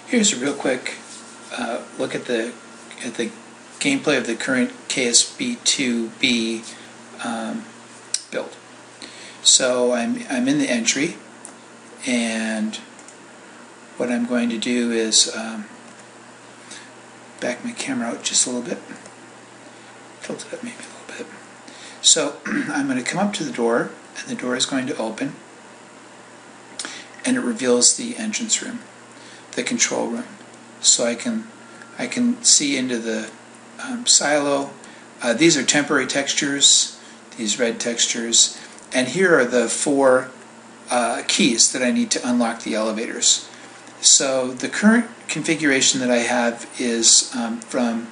Here's a real quick look at the gameplay of the current KSB2B build. So I'm in the entry, and what I'm going to do is back my camera out just a little bit, tilt it up maybe a little bit. So I'm going to come up to the door, and the door is going to open, and it reveals the entrance room, the control room. So I can see into the silo. These are temporary textures, these red textures, and here are the 4 keys that I need to unlock the elevators. So the current configuration that I have is from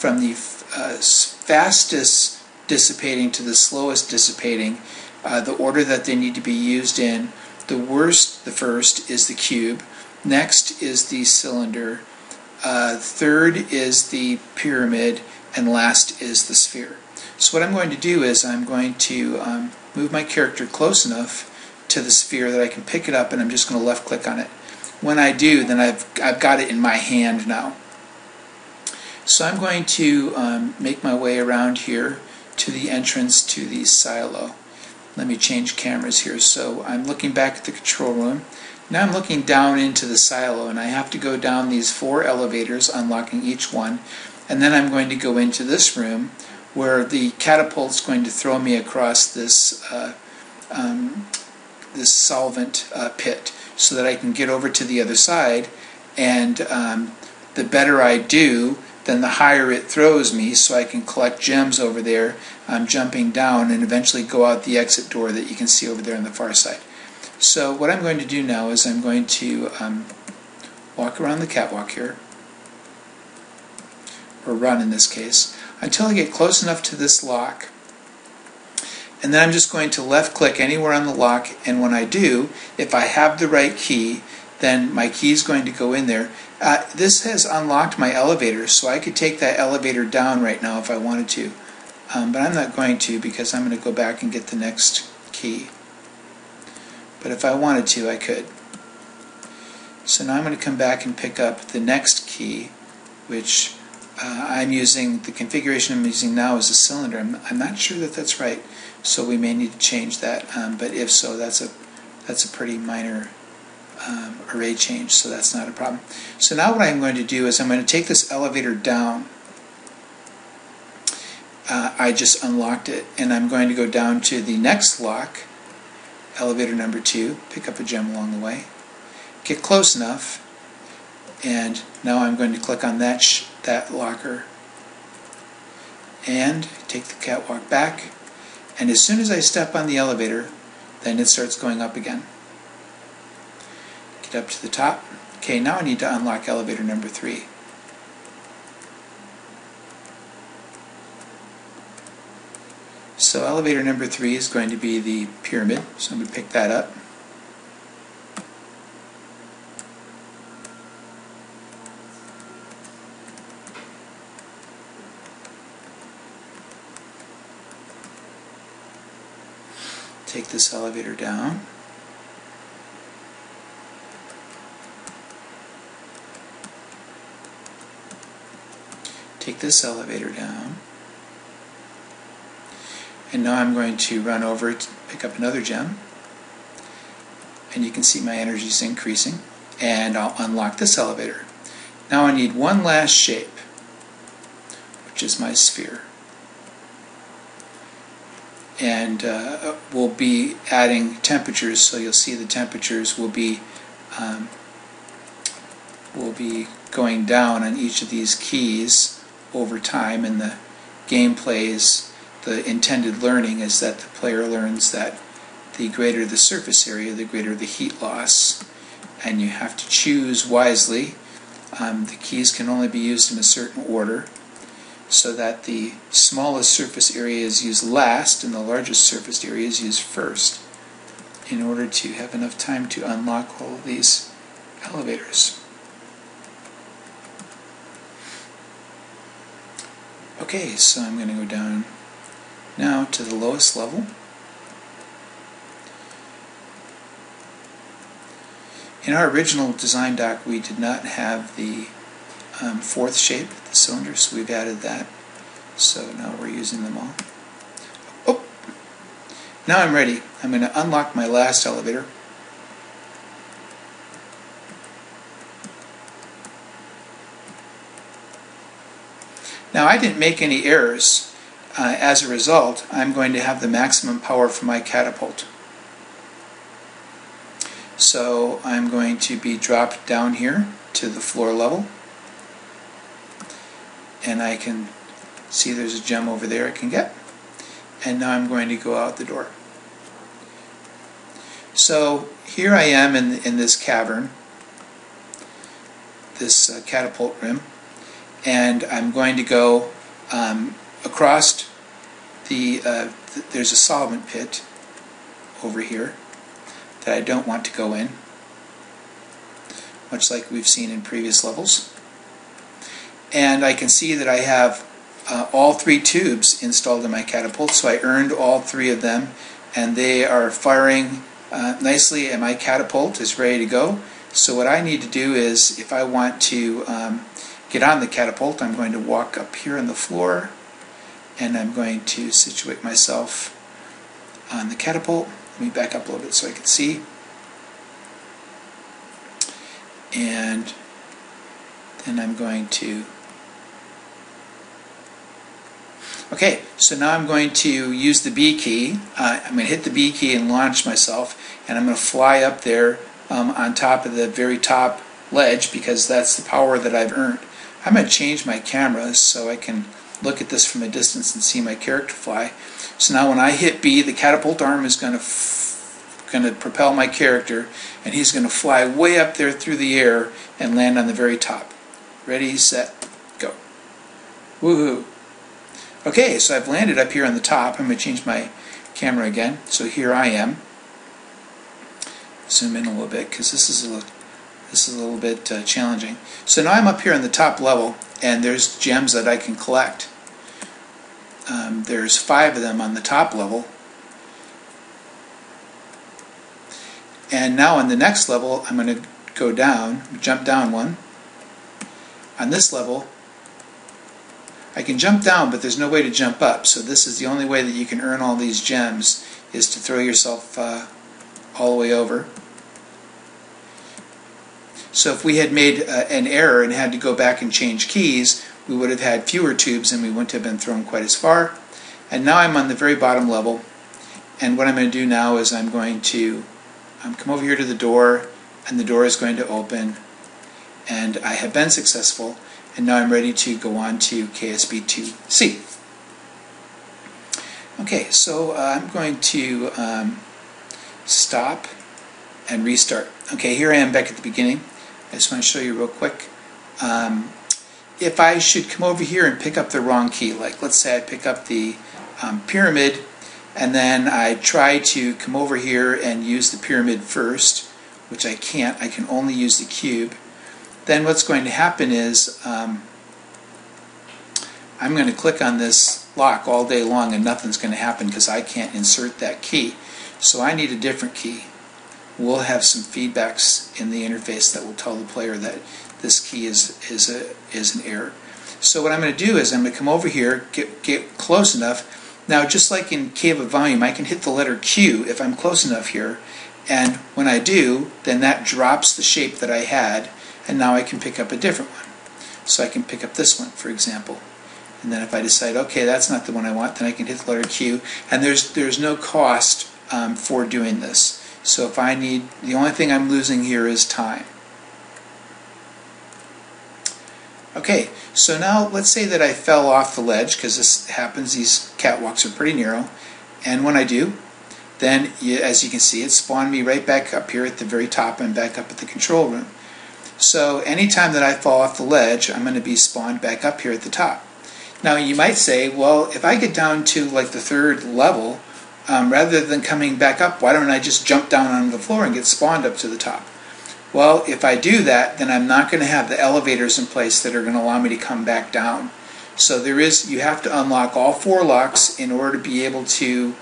the fastest dissipating to the slowest dissipating. The order that they need to be used in: the first is the cube, next is the cylinder, third is the pyramid, and last is the sphere. So what I'm going to do is I'm going to move my character close enough to the sphere that I can pick it up, and I'm just going to left click on it. When I do, then I've got it in my hand now. So I'm going to make my way around here to the entrance to the silo. Let me change cameras here. So I'm looking back at the control room. Now I'm looking down into the silo, and I have to go down these 4 elevators, unlocking each one, and then I'm going to go into this room where the catapult is going to throw me across this this solvent pit, so that I can get over to the other side, and the better I do, then the higher it throws me, so I can collect gems over there. I'm jumping down and eventually go out the exit door that you can see over there on the far side. So what I'm going to do now is I'm going to walk around the catwalk here, or run in this case, until I get close enough to this lock, and then I'm just going to left click anywhere on the lock, and when I do, if I have the right key, then my key is going to go in there. This has unlocked my elevator, so I could take that elevator down right now if I wanted to, but I'm not going to, because I'm going to go back and get the next key. But if I wanted to, I could. So now I'm going to come back and pick up the next key, which I'm using. The configuration I'm using now is a cylinder. I'm not sure that that's right, so we may need to change that. But if so, that's a pretty minor array change, so that's not a problem. So now what I'm going to do is I'm going to take this elevator down. I just unlocked it, and I'm going to go down to the next lock, elevator number 2, pick up a gem along the way, get close enough, and now I'm going to click on that locker and take the catwalk back, and as soon as I step on the elevator, then it starts going up again. Get up to the top. Okay, now I need to unlock elevator number 3. So elevator number 3 is going to be the pyramid, so I'm going to pick that up. Take this elevator down. Take this elevator down. And now I'm going to run over to pick up another gem, and you can see my energy is increasing, and I'll unlock this elevator. Now I need one last shape, which is my sphere, and we'll be adding temperatures, so you'll see the temperatures will be going down on each of these keys over time, and the gameplay's the intended learning is that the player learns that the greater the surface area, the greater the heat loss, and you have to choose wisely. The keys can only be used in a certain order, so that the smallest surface area is used last and the largest surface area is used first, in order to have enough time to unlock all of these elevators. Okay, so I'm going to go down now to the lowest level. In our original design doc, we did not have the fourth shape, the cylinder, so we've added that. So now we're using them all. Oh! Now I'm ready. I'm going to unlock my last elevator. Now I didn't make any errors. As a result, I'm going to have the maximum power for my catapult. So I'm going to be dropped down here to the floor level, and I can see there's a gem over there I can get, and now I'm going to go out the door. So here I am in this cavern, this catapult rim, and I'm going to go across there's a solvent pit over here that I don't want to go in, much like we've seen in previous levels. And I can see that I have all 3 tubes installed in my catapult, so I earned all 3 of them, and they are firing nicely, and my catapult is ready to go. So what I need to do is, if I want to get on the catapult, I'm going to walk up here on the floor, and I'm going to situate myself on the catapult. Let me back up a little bit so I can see. And then I'm going to... Okay, so now I'm going to use the B key. I'm going to hit the B key and launch myself, and I'm going to fly up there on top of the very top ledge, because that's the power that I've earned. I'm going to change my camera so I can look at this from a distance and see my character fly. So now when I hit B, the catapult arm is going to propel my character, and he's going to fly way up there through the air and land on the very top. Ready, set, go. Woohoo! Okay, so I've landed up here on the top. I'm going to change my camera again. So here I am. Zoom in a little bit, because this is a little bit challenging. So now I'm up here on the top level, and there's gems that I can collect. There's 5 of them on the top level. And now on the next level, I'm going to go down, jump down one. On this level, I can jump down, but there's no way to jump up. So this is the only way that you can earn all these gems, is to throw yourself all the way over. So if we had made an error and had to go back and change keys, we would have had fewer tubes and we wouldn't have been thrown quite as far. And now I'm on the very bottom level, and what I'm going to do now is I'm going to come over here to the door, and the door is going to open, and I have been successful, and now I'm ready to go on to KSB 2C. Okay, so I'm going to stop and restart. Okay, here I am back at the beginning. I just want to show you real quick. If I should come over here and pick up the wrong key, like let's say I pick up the pyramid, and then I try to come over here and use the pyramid first, which I can't. I can only use the cube. Then what's going to happen is I'm going to click on this lock all day long and nothing's going to happen because I can't insert that key. So I need a different key. We'll have some feedbacks in the interface that will tell the player that this key is an error. So what I'm going to do is I'm going to come over here, get close enough. Now, just like in Cave of Volume, I can hit the letter Q if I'm close enough here, and when I do, then that drops the shape that I had, and now I can pick up a different one. So I can pick up this one, for example. And then if I decide, okay, that's not the one I want, then I can hit the letter Q, and there's no cost for doing this. So if I need, the only thing I'm losing here is time. Okay, so now let's say that I fell off the ledge, because this happens, these catwalks are pretty narrow, and when I do, then as you can see, it spawned me right back up here at the very top and back up at the control room. So anytime that I fall off the ledge, I'm going to be spawned back up here at the top. Now you might say, well, if I get down to like the 3rd level, rather than coming back up, why don't I just jump down onto the floor and get spawned up to the top? Well, if I do that, then I'm not going to have the elevators in place that are going to allow me to come back down. So you have to unlock all 4 locks in order to be able to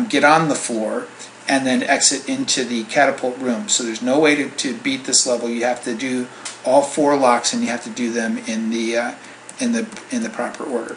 get on the floor. and then exit into the catapult room. So there's no way to beat this level. You have to do all 4 locks, and you have to do them in the proper order.